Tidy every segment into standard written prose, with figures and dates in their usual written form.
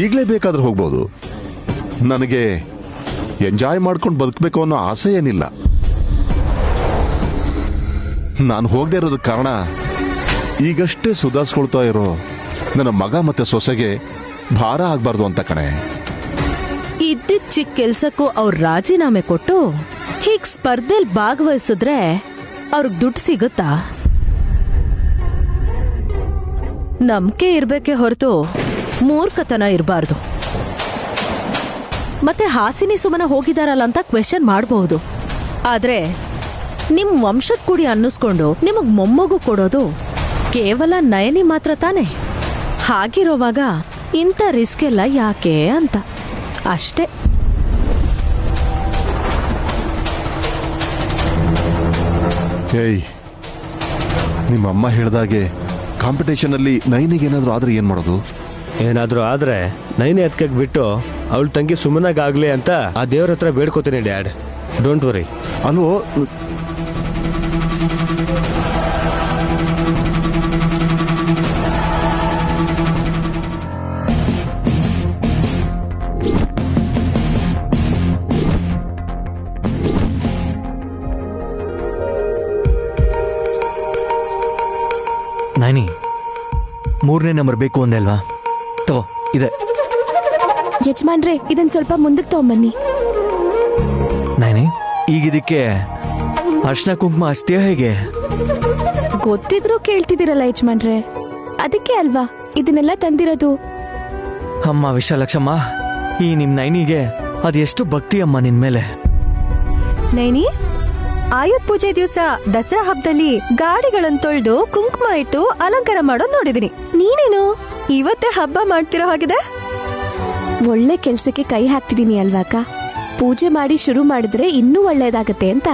ಈಗಲೇ ಬೇಕಾದ್ರೆ ಹೋಗ್ಬೋದು. ನನಗೆ ಎಂಜಾಯ್ ಮಾಡ್ಕೊಂಡು ಬದುಕಬೇಕು ಅನ್ನೋ ಆಸೆ ಏನಿಲ್ಲ. ನಾನು ಹೋಗದೆ ಇರೋದಕ್ಕೆ ಕಾರಣ ಈಗಷ್ಟೇ ಸುಧಾರಿಸ್ಕೊಳ್ತಾ ಇರೋ ನನ್ನ ಮಗ ಮತ್ತೆ ಸೊಸೆಗೆ ಭಾರ ಆಗ್ಬಾರ್ದು ಅಂತ ಕಣೆ. ಇದ್ದಿದ್ ಚಿಕ್ಕ ಕೆಲ್ಸಕ್ಕೂ ಅವ್ರ ರಾಜೀನಾಮೆ ಕೊಟ್ಟು ಹೀಗ್ ಸ್ಪರ್ಧೆಲ್ ಭಾಗವಹಿಸಿದ್ರೆ ಅವ್ರಿಗೆ ದುಡ್ಡು ಸಿಗುತ್ತಾ? ನಂಬಿಕೆ ಇರ್ಬೇಕೆ ಹೊರತು ಮೂರ್ಖತನ ಇರಬಾರ್ದು. ಮತ್ತೆ ಹಾಸಿನಿ ಸುಮನ ಹೋಗಿದಾರಲ್ಲ ಅಂತ ಕ್ವೆಶ್ಚನ್ ಮಾಡಬಹುದು. ಆದ್ರೆ ನಿಮ್ ವಂಶದ ಕುಡಿ ಅನ್ನಿಸ್ಕೊಂಡು ನಿಮಗ್ ಮೊಮ್ಮಗು ಕೊಡೋದು ಕೇವಲ ನಯನಿ ಮಾತ್ರ ತಾನೆ. ಹಾಗಿರೋವಾಗ ಇಂಥ ರಿಸ್ಕ್ ಎಲ್ಲ ಯಾಕೆ ಅಂತ ಅಷ್ಟೇ. ಏಯ್, ನಿಮ್ಮಮ್ಮ ಹೇಳ್ದಾಗೆ ಕಾಂಪಿಟೇಷನ್ ಅಲ್ಲಿ ನೈನಿಗೇನಾದ್ರೂ ಆದ್ರೆ ಏನ್ ಮಾಡೋದು? ಏನಾದ್ರೂ ಆದ್ರೆ ನೈನಿ ಎತ್ಕಕ್ ಬಿಟ್ಟು ಅವಳ ತಂಗಿ ಸುಮ್ಮನಾಗ್ಲಿ ಅಂತ ಆ ದೇವ್ರ ಹತ್ರ ಬೇಡ್ಕೋತೀನಿ ಡ್ಯಾಡ್. Don't worry. ಅಲ್ವೋ, ನೈನಿ 3ನೇ ನಂಬರ್ ಬೇಕು ಅಂದೆ ಅಲ್ವಾ? ತಗೋ ಇದೆ. ಯಜಮಾನ್ರೆ, ಇದನ್ ಸ್ವಲ್ಪ ಮುಂದಕ್ಕೆ ತಗೊಂಬನ್ನಿ. ನೈನಿ, ಈಗಿದಕ್ಕೆ ಅರ್ಶನ ಕುಂಕುಮ ಹಚ್ತೀಯ ಹೇಗೆ? ಗೊತ್ತಿದ್ರು ಕೇಳ್ತಿದ್ದೀರಲ್ಲ ಯಜಮಾನ್ರೆ, ಅದಕ್ಕೆ ಅಲ್ವಾ ಇದನ್ನೆಲ್ಲ ತಂದಿರೋದು. ಅಮ್ಮ ವಿಶಾಲಕ್ಷಮ್ಮ, ಈ ನಿಮ್ ನೈನಿಗೆ ಅದೆಷ್ಟು ಭಕ್ತಿ ಅಮ್ಮ ನಿನ್ ಮೇಲೆ. ನೈನಿ, ಆಯುಧ್ ಪೂಜೆ ದಿವಸ ದಸರಾ ಹಬ್ಬದಲ್ಲಿ ಗಾಡಿಗಳನ್ನು ತೊಳೆದು ಕುಂಕುಮ ಇಟ್ಟು ಅಲಂಕಾರ ಮಾಡೋದು ನೋಡಿದೀನಿ. ನೀನೇನು ಇವತ್ತೇ ಹಬ್ಬ ಮಾಡ್ತಿರೋ ಹಾಗಿದೆ? ಒಳ್ಳೆ ಕೆಲ್ಸಕ್ಕೆ ಕೈ ಹಾಕ್ತಿದೀನಿ ಅಲ್ವಾಕ. ಪೂಜೆ ಮಾಡಿ ಶುರು ಮಾಡಿದ್ರೆ ಇನ್ನೂ ಒಳ್ಳೇದಾಗತ್ತೆ ಅಂತ.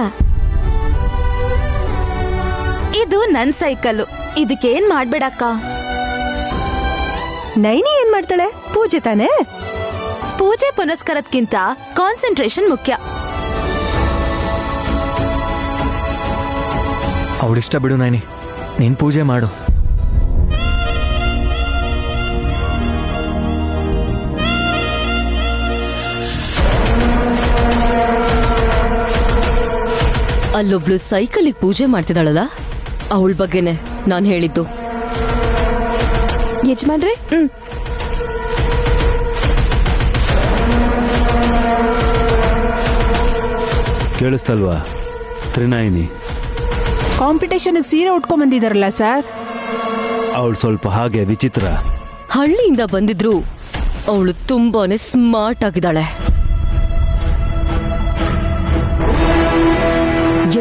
ಇದು ನನ್ ಸೈಕಲ್ಲು, ಇದಕ್ಕೇನ್ ಮಾಡ್ಬೇಡಕ್ಕ. ನೈನಿ ಏನ್ ಮಾಡ್ತಾಳೆ? ಪೂಜೆ ತಾನೆ. ಪೂಜೆ ಪುನಸ್ಕಾರಕ್ಕಿಂತ ಕಾನ್ಸಂಟ್ರೇಷನ್ ಮುಖ್ಯ. ಅವಳಿಷ್ಟ ಬಿಡು ನೈನಿ, ನೀನ್ ಪೂಜೆ ಮಾಡು. ಅಲ್ಲೊಬ್ಳು ಸೈಕಲಿಗೆ ಪೂಜೆ ಮಾಡ್ತಿದ್ದಾಳಲ್ಲ, ಅವಳ ಬಗ್ಗೆನೆ ನಾನು ಹೇಳಿದ್ದು. ಯಜಮಾನ್ರೆ, ಕೇಳಿಸ್ತಲ್ವಾ ತ್ರಿನಾಯಿನಿ? ಕಾಂಪಿಟೇಷನ್ಗೆ ಸೀರೆ ಉಟ್ಕೊಂಡ್ ಬಂದಿದಾರಲ್ಲ ಸರ್. ಅವಳು ಸ್ವಲ್ಪ ಹಾಗೆ ವಿಚಿತ್ರ. ಹಳ್ಳಿಯಿಂದ ಬಂದಿದ್ರು ಅವಳು ತುಂಬಾನೇ ಸ್ಮಾರ್ಟ್ ಆಗಿದ್ದಾಳೆ.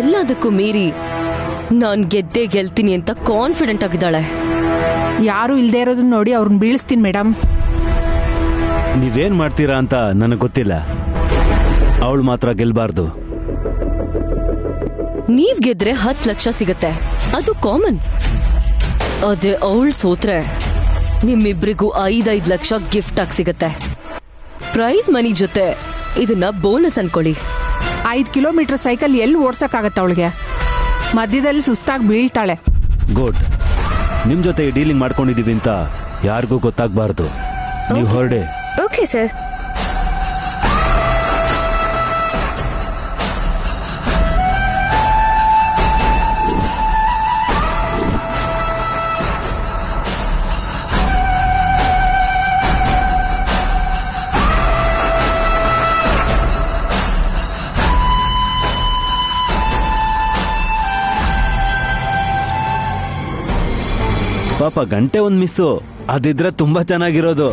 ಎಲ್ಲದಕ್ಕೂ ಮೀರಿ ನಾನ್ ಗೆದ್ದೇ ಗೆಲ್ತೀನಿ ಅಂತ ಕಾನ್ಫಿಡೆಂಟ್ ಆಗಿದ್ದಾಳೆ. ಯಾರು ಇಲ್ದೇ ಇರೋದನ್ನ ನೋಡಿ ಅವ್ರನ್ನ ಬೀಳಿಸ್ತೀನಿ ಮೇಡಮ್. ನೀವೇನ್ ಮಾಡ್ತೀರಾ ಅಂತ ನನಗೆ ಗೊತ್ತಿಲ್ಲ. ಅವಳು ಮಾತ್ರ ಗೆಲ್ಬಾರ್ದು. ನೀವ್ ಗೆದ್ರೆ 10 ಲಕ್ಷ ಸಿಗತ್ತೆ, ಅದು ಕಾಮನ್. ಅದೇ ಅವಳು ಸೋತ್ರೆ ನಿಮ್ಮಿಬ್ರಿಗೂ 5-5 ಲಕ್ಷ ಗಿಫ್ಟ್ ಆಗಿ ಸಿಗತ್ತೆ. ಪ್ರೈಸ್ ಮನಿ ಜೊತೆ ಇದನ್ನ ಬೋನಸ್ ಅನ್ಕೊಳ್ಳಿ. 5 ಕಿಲೋಮೀಟರ್ ಸೈಕಲ್ ಎಲ್ಲಿ ಓಡ್ಸಕ್ಕಾಗತ್ತ ಅವಳಿಗೆ? ಮಧ್ಯದಲ್ಲಿ ಸುಸ್ತಾಗಿ ಬೀಳ್ತಾಳೆ. ಗುಡ್. ನಿಮ್ ಜೊತೆ ಡೀಲಿಂಗ್ ಮಾಡ್ಕೊಂಡಿದೀವಿ ಅಂತ ಯಾರಿಗೂ ಗೊತ್ತಾಗ್ಬಾರ್ದು. ನೀವು ಹೊರಡೆ. Okay sir. ಪಾಪ ಗಂಟೆ ಒಂದ್ ಮಿಸ್ಸು, ಅದಿದ್ರೆ ತುಂಬಾ ಚೆನ್ನಾಗಿರೋದು.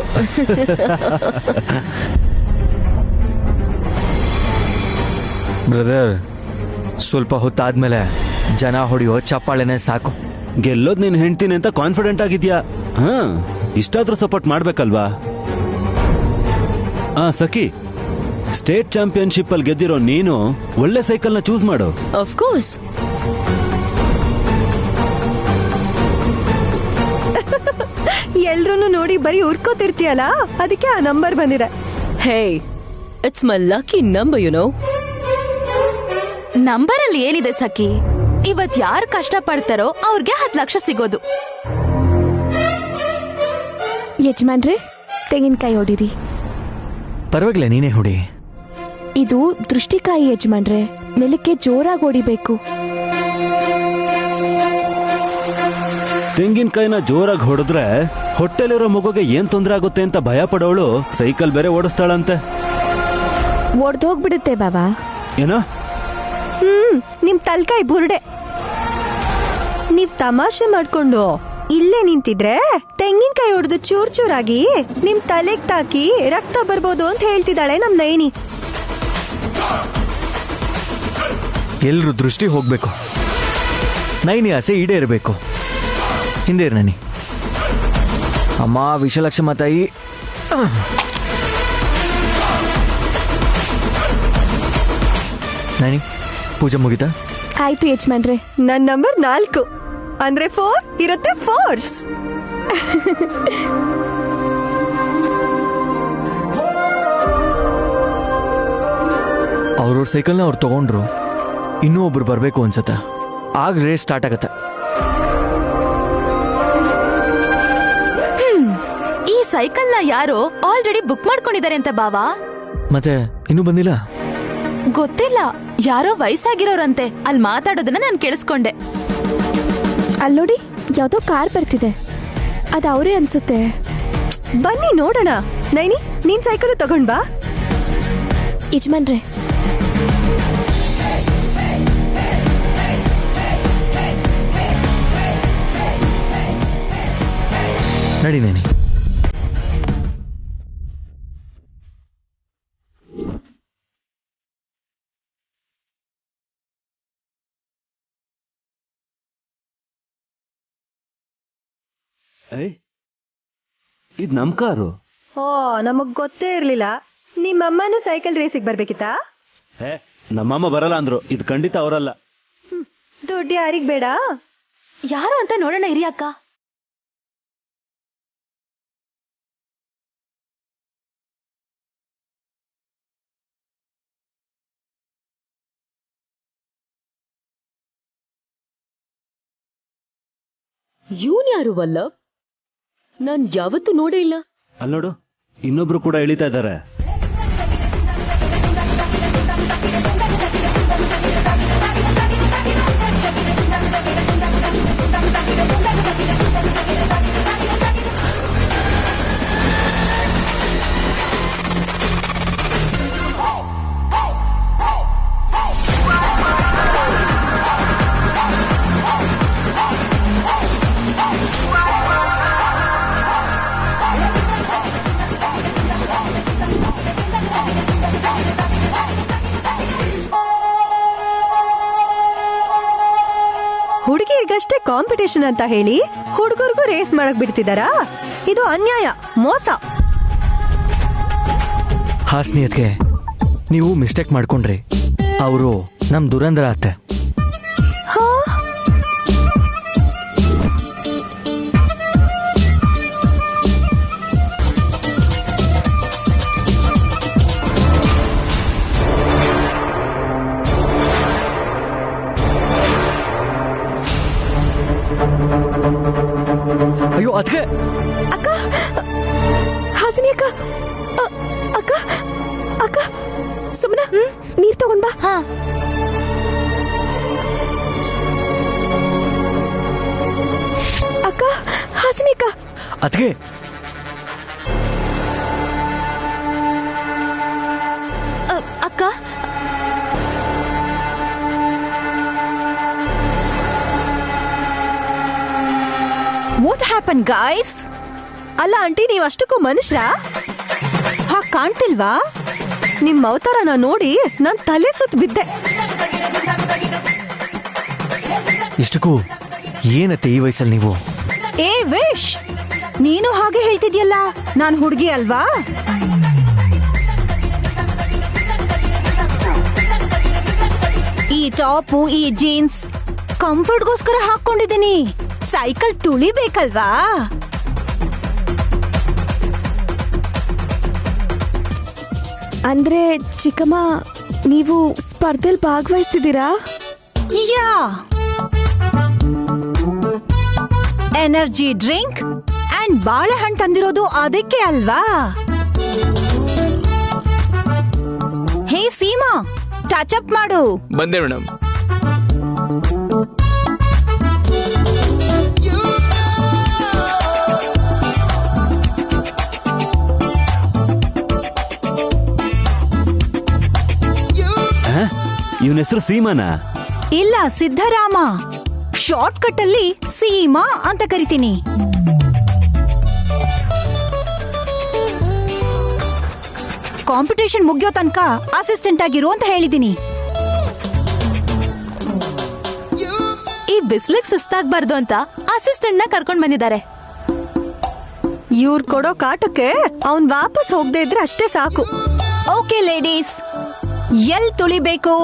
ಬ್ರದರ್, ಸ್ವಲ್ಪ ಹೊತ್ತಾದ್ಮೇಲೆ ಜನ ಹೊಡೆಯೋ ಚಪ್ಪಾಳೆನೆ ಸಾಕು. ಗೆಲ್ಲೋದ್ ನೀನ್ ಹೆಂಡ್ತೀನಿ ಅಂತ ಕಾನ್ಫಿಡೆಂಟ್ ಆಗಿದ್ಯಾ? ಹಾ, ಇಷ್ಟಾದ್ರೂ ಸಪೋರ್ಟ್ ಮಾಡ್ಬೇಕಲ್ವಾ? ಸಖಿ, ಸ್ಟೇಟ್ ಚಾಂಪಿಯನ್ಶಿಪ್ ಅಲ್ಲಿ ಗೆದ್ದಿರೋ ನೀನು ಒಳ್ಳೆ ಸೈಕಲ್ ನ ಚೂಸ್ ಮಾಡು. Of course. ಎಲ್ರೂ ನೋಡಿ ಬರೀ ಉರ್ಕೋತಿರ್ತೀಯಲ್ಲ, ಅದಕ್ಕೆ ಆ ನಂಬರ್ ಬಂದಿದೆ. ಹೇ, it's my lucky number, you know. Number ಅಲ್ಲಿ ಏನಿದೆ ಸಖಿ? ಇವತ್ ಯಾರು ಕಷ್ಟ ಪಡ್ತಾರೋ ಅವ್ರಿಗೆ 10 ಲಕ್ಷ ಸಿಗೋದು. ಯಜಮಾನ್ರೆ, ತೆಂಗಿನಕಾಯಿ ಹೊಡಿರಿ. ಪರವಾಗಿಲ್ಲ, ನೀನೇ ಹೊಡಿ. ಇದು ದೃಷ್ಟಿಕಾಯಿ ಯಜಮಾನ್ರೆ, ನೆಲಕ್ಕೆ ಜೋರಾಗಿ ಹೊಡಿಬೇಕು. ತೆಂಗಿನಕಾಯಿನ ಜೋರಾಗಿ ಹೊಡೆದ್ರೆ ಹೊಟ್ಟೆಲಿರೋ ಮಗುಗೆ ಏನ್ ತೊಂದರೆ ಆಗುತ್ತೆ ಅಂತ ಭಯ ಪಡೋಳು ಸೈಕಲ್ ಬೇರೆ ಓಡಿಸ್ತಾಳಂತೆ. ಒಡ್ದೋಗ್ಬಿಡುತ್ತೆ ಬಾಬಾ. ಏನೋ ನಿಮ್ ತಲ್ಕಾಯಿ ಬುರ್ಡೆ. ನೀವ್ ತಮಾಷೆ ಮಾಡ್ಕೊಂಡು ಇಲ್ಲೇ ನಿಂತಿದ್ರೆ ತೆಂಗಿನಕಾಯಿ ಹೊಡೆದು ಚೂರ್ ಚೂರಾಗಿ ನಿಮ್ ತಲೆಗ್ ತಾಕಿ ರಕ್ತ ಬರ್ಬೋದು ಅಂತ ಹೇಳ್ತಿದ್ದಾಳೆ ನಮ್ ನೈನಿ. ಎಲ್ರೂ ದೃಷ್ಟಿ ಹೋಗ್ಬೇಕು, ನೈನಿ ಆಸೆ ಈಡೇರಬೇಕು. ಹಿಂದೆ ಇರು ನೈನಿ. ಅಮ್ಮ ವಿಶಾಲಕ್ಷಮ್ಮ ತಾಯಿ, ನೈನಿ ಪೂಜೆ ಮುಗಿತಾ? ಆಯ್ತು ಯಜಮಾನ್ರೆ. ನನ್ ನಂಬರ್ 4 ಅಂದ್ರೆ 4 ಇರುತ್ತೆ ಫೋರ್ಸ್. ಅವ್ರವ್ರ ಸೈಕಲ್ನ ಅವ್ರು ತಗೊಂಡ್ರು, ಇನ್ನೂ ಒಬ್ರು ಬರಬೇಕು ಅನ್ಸತ್ತ. ಆಗ ರೇಸ್ ಸ್ಟಾರ್ಟ್ ಆಗತ್ತೆ. ಈ ಸೈಕಲ್ನ ಯಾರೋ ಆಲ್ರೆಡಿ ಬುಕ್ ಮಾಡ್ಕೊಂಡಿದ್ದಾರೆ ಅಂತ ಬಾವಾ. ಮತ್ತೆ ಇನ್ನೂ ಬಂದಿಲ್ಲ? ಗೊತ್ತಿಲ್ಲ, ಯಾರೋ ವಯಸ್ಸಾಗಿರೋರಂತೆ ಅಲ್ಲಿ ಮಾತಾಡೋದನ್ನ ನಾನು ಕೇಳಿಸ್ಕೊಂಡೆ. ಅಲ್ಲೋಡಿ, ಯಾವ್ದೋ ಕಾರ್ ಬರ್ತಿದೆ. ಅದ್ ಅವರೇ ಅನ್ಸುತ್ತೆ. ಬನ್ನಿ ನೋಡೋಣ. ನೈನಿ, ನೀನ್ ಸೈಕಲ್ ತಗೊಂಡ್ ಬಾ. ಯಜಮಾನ್ರೆ, ನಡಿ ನೈನಿ. ಇದ್ ನಮ್ ಕಾರು. ಓ, ನಮಗ್ ಗೊತ್ತೇ ಇರ್ಲಿಲ್ಲ. ನಿಮ್ಮಮ್ಮನೂ ಸೈಕಲ್ ರೇಸಿಗೆ ಬರ್ಬೇಕಿತ್ತಾ? ನಮ್ಮಮ್ಮ ಬರಲ್ಲ ಅಂದ್ರು. ಇದು ಖಂಡಿತ ಅವರಲ್ಲ. ದುಡ್ಡು ಯಾರಿಗ್ ಬೇಡ? ಯಾರು ಅಂತ ನೋಡೋಣ ಇರಿ ಅಕ್ಕ. ಇವನ್ ಯಾರು ವಲ್ಲಭ್? ನಾನ್ ಯಾವತ್ತೂ ನೋಡೇ ಇಲ್ಲ. ಅಲ್ಲಿ ನೋಡು, ಇನ್ನೊಬ್ರು ಕೂಡ ಇಳಿತಾ ಇದ್ದಾರೆ. ಹುಡುಗಿರ್ಗಷ್ಟೇ ಕಾಂಪಿಟೇಷನ್ ಅಂತ ಹೇಳಿ ಹುಡುಗರಿಗೂ ರೇಸ್ ಮಾಡಕ್ ಬಿಡ್ತಿದಾರಾ? ಇದು ಅನ್ಯಾಯ, ಮೋಸ. ಹಾಸ್ನಿಯತ್ಗೆ ನೀವು ಮಿಸ್ಟೇಕ್ ಮಾಡ್ಕೊಂಡ್ರಿ. ಅವರು ನಮ್ ದುರಂಧರ ಅತ್ತೆ. ಅಯ್ಯೋ ಅದಕ್ಕೆ ಅಕ್ಕ, ಹಾಸಿನಿ ಅಕ್ಕ, ಅಕ್ಕ ಅಕ್ಕ ಸುಮ್ಮನ ನೀರ್ ತಗೊಂಡ್ ಬಾ. ಅಕ್ಕ, ಹಾಸಿನಿ ಅಕ್ಕ. ಅದಕ್ಕೆ ಅಕ್ಕ, ವಾಟ್ ಹ್ಯಾಪನ್ ಗಾಯ್ಸ್? ಅಲ್ಲ ಆಂಟಿ, ನೀವ್ ಅಷ್ಟಕ್ಕೂ ಮನುಷ್ಯರಾ? ಹಾಗ್ ಕಾಣ್ತಿಲ್ವಾ? ನಿಮ್ ಅವತಾರನ ನೋಡಿ ನಾನ್ ತಲೆ ಸುತ್ತ ಬಿದ್ದೆ. ಇಷ್ಟಕ್ಕೂ ಏನತ್ತೆ ಈ ವಯಸ್ಸಲ್ಲಿ ನೀವು? ಏ ವಿಶ್, ನೀನು ಹಾಗೆ ಹೇಳ್ತಿದ್ಯಲ್ಲ, ನಾನ್ ಹುಡುಗಿ ಅಲ್ವಾ? ಈ ಟಾಪು, ಈ ಜೀನ್ಸ್ ಕಂಫರ್ಟ್ಗೋಸ್ಕರ ಹಾಕೊಂಡಿದ್ದೀನಿ. ಸೈಕಲ್ ತುಳಿಬೇಕಲ್ವಾ? ಅಂದ್ರೆ ಚಿಕ್ಕಮ್ಮ, ನೀವು ಸ್ಪರ್ಧೆಯಲ್ಲಿ ಭಾಗವಹಿಸ್ತಿದ್ದೀರಾ? ಯಾ, ಎನರ್ಜಿ ಡ್ರಿಂಕ್ ಅಂಡ್ ಬಾಳೆಹಣ್ಣು ತಂದಿರೋದು ಅದಕ್ಕೆ ಅಲ್ವಾ? ಹೇ ಸೀಮಾ, ಟಚ್ ಅಪ್ ಮಾಡು. ಬಂದೆ ಮೇಡಮ್. ಇವನ ಹೆಸರು ಸೀಮಾನ? ಇಲ್ಲ, ಸಿದ್ದರಾಮ. ಶಾರ್ಟ್ ಕಟ್ ಅಲ್ಲಿ ಸೀಮಾ ಅಂತ ಕರಿತೀನಿ. ಕಾಂಪಿಟೇಷನ್ ಮುಗಿಯೋ ತನಕ ಅಸಿಸ್ಟೆಂಟ್ ಆಗಿರು ಅಂತ ಹೇಳಿದೀನಿ. ಈ ಬಿಸ್ಲಿಗ್ ಸುಸ್ತಾಗ್ಬಾರ್ದು ಅಂತ ಅಸಿಸ್ಟೆಂಟ್ ನ ಕರ್ಕೊಂಡ್ ಬಂದಿದ್ದಾರೆ. ಇವ್ರು ಕೊಡೋ ಕಾಟಕ್ಕೆ ಅವನ್ ವಾಪಸ್ ಹೋಗದೆ ಇದ್ರೆ ಅಷ್ಟೇ ಸಾಕು. ಓಕೆ ಲೇಡೀಸ್, ಎಲ್ ತುಳಿಬೇಕು?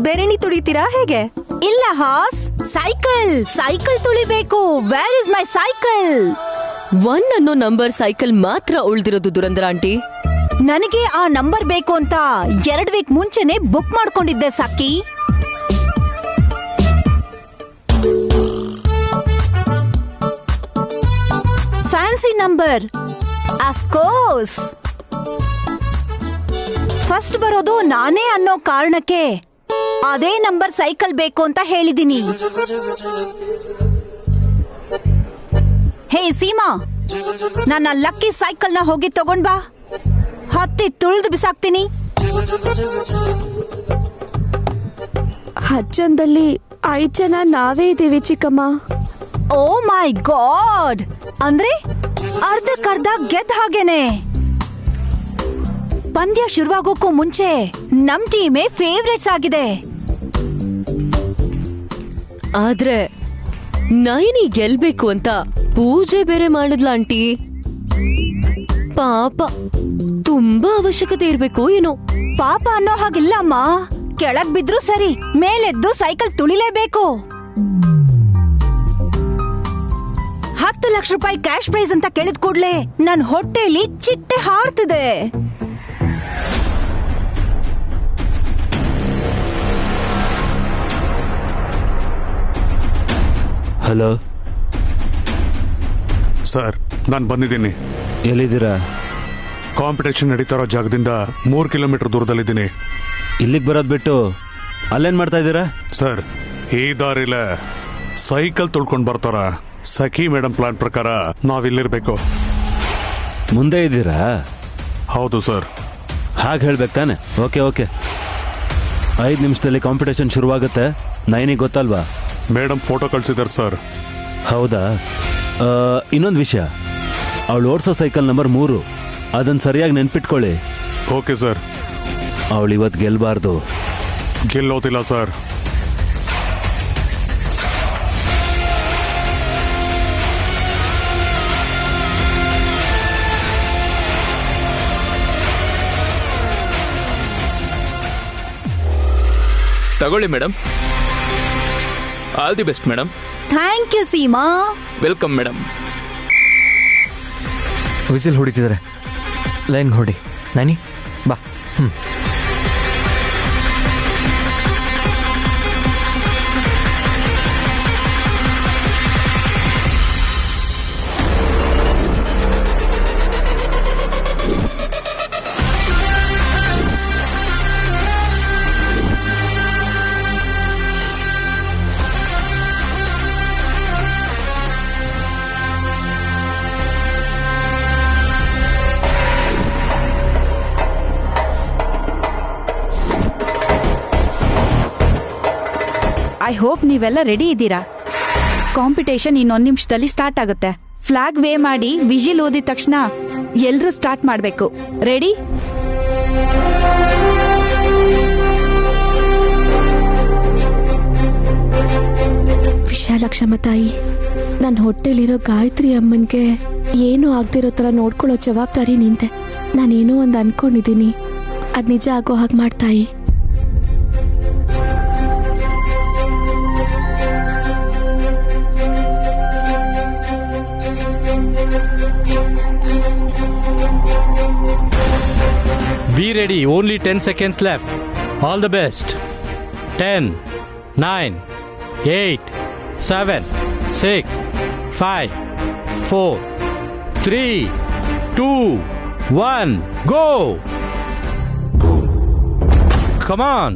ಬೆರಣಿ ತುಳಿತೀರಾ ಹೇಗೆ? ಇಲ್ಲ ಹಾಸ್, ಸೈಕಲ್ ತುಳಿಬೇಕು. Where is my cycle? 1 ಅನ್ನೋ ನಂಬರ್ ಸೈಕಲ್ ಮಾತ್ರ ಉಳ್ದಿರೋದು ದುರಂದರ ಆಂಟಿ. ನನಗೆ ಆ ನಂಬರ್ ಬೇಕು ಅಂತ 2 ವೀಕ್ ಮುಂಚೆನೆ ಬುಕ್ ಮಾಡ್ಕೊಂಡಿದ್ದೆ Sakhi. Fancy number, of course. First ಬರೋದು ನಾನೇ ಅನ್ನೋ ಕಾರಣಕ್ಕೆ ಅದೇ ನಂಬರ್ ಸೈಕಲ್ ಬೇಕು ಅಂತ ಹೇಳಿದೀನಿ. ಹೇ ಸೀಮಾ, ನನ್ನ ಲಕ್ಕಿ ಸೈಕಲ್ನ ಹೋಗಿ ತಗೊಂಡ್ ಬಾ. ಹತ್ತಿ ತುಳಿದು ಬಿಸಾಕ್ತೀನಿ. 10 ಜನದಲ್ಲಿ 5 ಜನ ನಾವೇ ಇದ್ದೀವಿ ಚಿಕ್ಕಮ್ಮ. ಓ ಮೈ ಗಾಡ್, ಅಂದ್ರೆ ಅರ್ಧಕ್ಕರ್ಧ ಗೆದ್ದ ಹಾಗೇನೆ. ಪಂದ್ಯ ಶುರುವಾಗೋಕ್ಕೂ ಮುಂಚೆ ನಮ್ ಟೀಮೇ ಫೇವ್ರೇಟ್ಸ್ ಆಗಿದೆ. ಆದ್ರೆ ನೈನಿ ಗೆಲ್ಬೇಕು ಅಂತ ಪೂಜೆ ಬೇರೆ ಮಾಡಿದ್ಲ ಆಂಟಿ. ಪಾಪ, ತುಂಬಾ ಅವಶ್ಯಕತೆ ಇರ್ಬೇಕು ಏನೋ. ಪಾಪ ಅನ್ನೋ ಹಾಗಿಲ್ಲ ಅಮ್ಮ. ಕೆಳಗ್ ಬಿದ್ರು ಸರಿ, ಮೇಲೆದ್ದು ಸೈಕಲ್ ತುಳಿಲೇಬೇಕು. 10 ಲಕ್ಷ ರೂಪಾಯಿ ಕ್ಯಾಶ್ ಪ್ರೈಸ್ ಅಂತ ಕೇಳಿದ ಕೂಡ್ಲೆ ನನ್ ಹೊಟ್ಟೆಲಿ ಚಿಟ್ಟೆ ಹಾರ್ತಿದೆ. ಹಲೋ ಸರ್, ನಾನು ಬಂದಿದ್ದೀನಿ. ಎಲ್ಲಿದ್ದೀರಾ? ಕಾಂಪಿಟೇಷನ್ ನಡೀತಾ ಇರೋ ಜಾಗದಿಂದ 3 ಕಿಲೋಮೀಟರ್ ದೂರದಲ್ಲಿದ್ದೀನಿ. ಇಲ್ಲಿಗೆ ಬರೋದು ಬಿಟ್ಟು ಅಲ್ಲೇನ್ ಮಾಡ್ತಾ ಇದ್ದೀರಾ? ಸರ್, ಈ ದಾರಿಲ ಸೈಕಲ್ ತುಳ್ಕೊಂಡು ಬರ್ತಾರ. ಸಖಿ ಮೇಡಮ್ ಪ್ಲಾನ್ ಪ್ರಕಾರ ನಾವಿಲ್ಲಿರ್ಬೇಕು. ಮುಂದೆ ಇದ್ದೀರಾ? ಹೌದು ಸರ್. ಹಾಗೆ ಹೇಳ್ಬೇಕು ತಾನೆ? Okay okay. 5 ನಿಮಿಷದಲ್ಲಿ ಕಾಂಪಿಟೇಷನ್ ಶುರುವಾಗುತ್ತೆ. ನೈನಿಗೆ ಗೊತ್ತಲ್ವಾ? ಮೇಡಮ್ ಫೋಟೋ ಕಳ್ಸಿದಾರೆ ಸರ್. ಹೌದಾ? ಇನ್ನೊಂದು ವಿಷಯ, ಅವಳು ಓಡಿಸೋ ಸೈಕಲ್ ನಂಬರ್ 3, ಅದನ್ನು ಸರಿಯಾಗಿ ನೆನ್ಪಿಟ್ಕೊಳ್ಳಿ. Okay sir. ಅವಳು ಇವತ್ತು ಗೆಲ್ಲಬಾರ್ದು. ಗೆಲ್ಲೋದಿಲ್ಲ ಸರ್. ತಗೊಳ್ಳಿ madam. All the best madam. Thank you Seema. Welcome madam. Whistle ಹೊಡಿತಿದ್ದಾರೆ. ಲೈನ್ ಹೊಡಿ. ನೈನಿ ಬಾ. ಐ ಹೋಪ್ ನೀವೆಲ್ಲ ರೆಡಿ ಇದ್ದೀರಾ. ಕಾಂಪಿಟೇಷನ್ ಇನ್ನೊಂದು ನಿಮಿಷದಲ್ಲಿ ಸ್ಟಾರ್ಟ್ ಆಗುತ್ತೆ. ಫ್ಲಾಗ್ ವೇ ಮಾಡಿ ವಿಜಿಲ್ ಓದಿದ ತಕ್ಷಣ ಎಲ್ಲರೂ ಸ್ಟಾರ್ಟ್ ಮಾಡಬೇಕು. ರೆಡಿ? ವಿಶಾಲಕ್ಷಮ್ಮ ತಾಯಿ, ನನ್ನ ಹೊಟ್ಟೆಲಿರೋ ಗಾಯತ್ರಿ ಅಮ್ಮನ್ಗೆ ಏನೂ ಆಗದಿರೋ ಥರ ನೋಡ್ಕೊಳ್ಳೋ ಜವಾಬ್ದಾರಿ ನಿಂತೆ. ನಾನೇನೋ ಒಂದು ಅನ್ಕೊಂಡಿದ್ದೀನಿ, ಅದು ನಿಜ ಆಗೋ ಹಾಗೆ ಮಾಡ್ತಾಯಿ. Be ready, only 10 seconds left. All the best. 10, 9, 8, 7, 6, 5, 4, 3, 2, 1, go! Come on!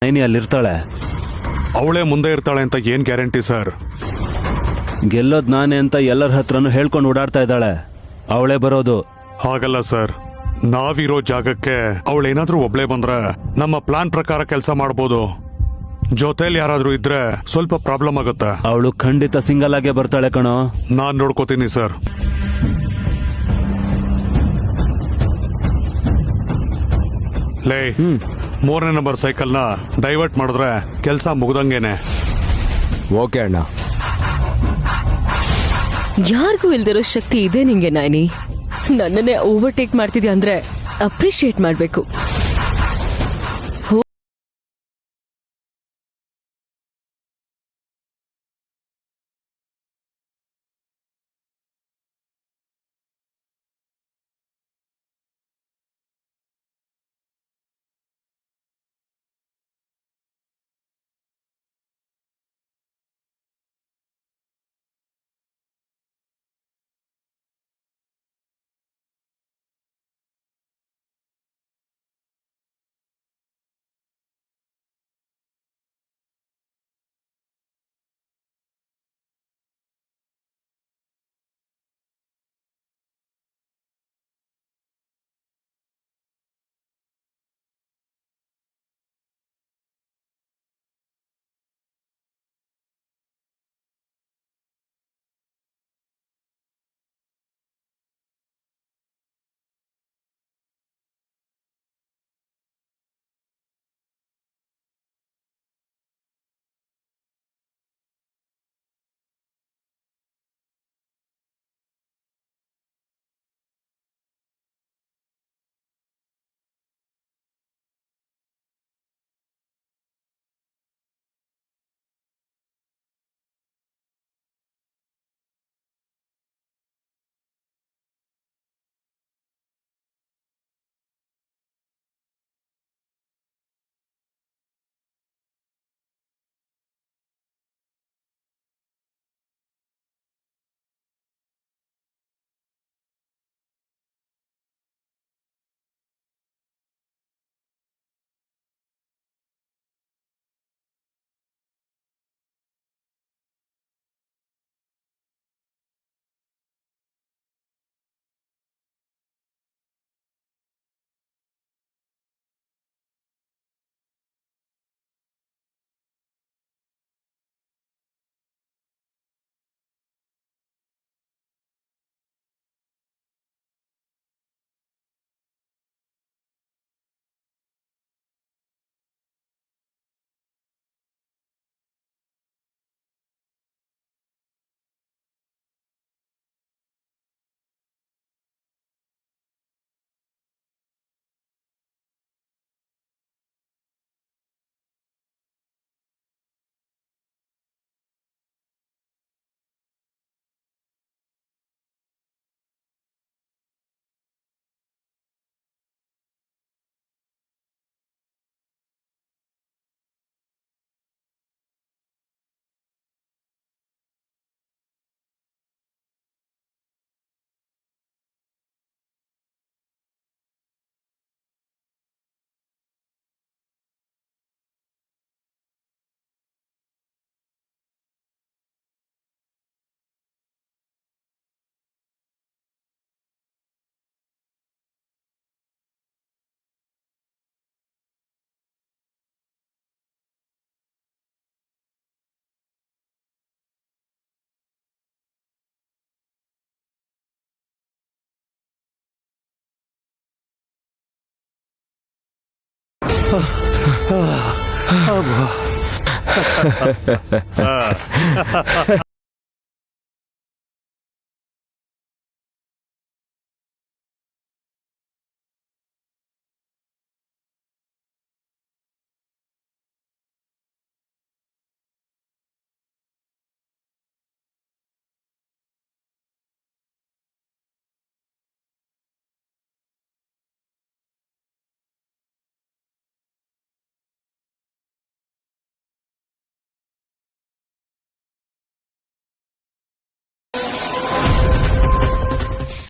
Naini ಅಲ್ಲಿರ್ತಾಳೆ. ಅವಳೇ ಮುಂದೆ ಇರ್ತಾಳೆ ಅಂತ ಏನ್ ಗ್ಯಾರಂಟಿ ಸರ್? ಗೆಲ್ಲೋದ್ ನಾನೇ ಅಂತ ಎಲ್ಲರ ಹತ್ರನೂ ಹೇಳ್ಕೊಂಡು ಓಡಾಡ್ತಾ ಇದ್ದಾಳೆ. ಅವಳೇ ಬರೋದು. ಹಾಗಲ್ಲ ಸರ್, ನಾವಿರೋ ಜಾಗಕ್ಕೆ ಅವಳೇನಾದ್ರೂ ಒಬ್ಳೆ ಬಂದ್ರೆ ನಮ್ಮ ಪ್ಲಾನ್ ಪ್ರಕಾರ ಕೆಲಸ ಮಾಡ್ಬೋದು. ಜೊತೆಲಿ ಯಾರಾದ್ರೂ ಇದ್ರೆ ಸ್ವಲ್ಪ ಪ್ರಾಬ್ಲಮ್ ಆಗುತ್ತೆ. ಅವಳು ಖಂಡಿತ ಸಿಂಗಲ್ ಆಗೇ ಬರ್ತಾಳೆ ಕಣೋ. ನಾನ್ ನೋಡ್ಕೋತೀನಿ ಸರ್. ಲೇ, 3ನೇ ನಂಬರ್ ಸೈಕಲ್ನ ಡೈವರ್ಟ್ ಮಾಡಿದ್ರೆ ಕೆಲಸ ಮುಗ್ದಂಗೆನೆ. ಓಕೆ ಅಣ್ಣ. ಯಾರಿಗೂ ಇಲ್ದಿರೋ ಶಕ್ತಿ ಇದೆ ನಿಂಗೆ ನೈನಿ. ನನ್ನನ್ನೇ ಓವರ್ಟೇಕ್ ಮಾಡ್ತಿದ್ಯಾ ಅಂದ್ರೆ ಅಪ್ರಿಶಿಯೇಟ್ ಮಾಡ್ಬೇಕು.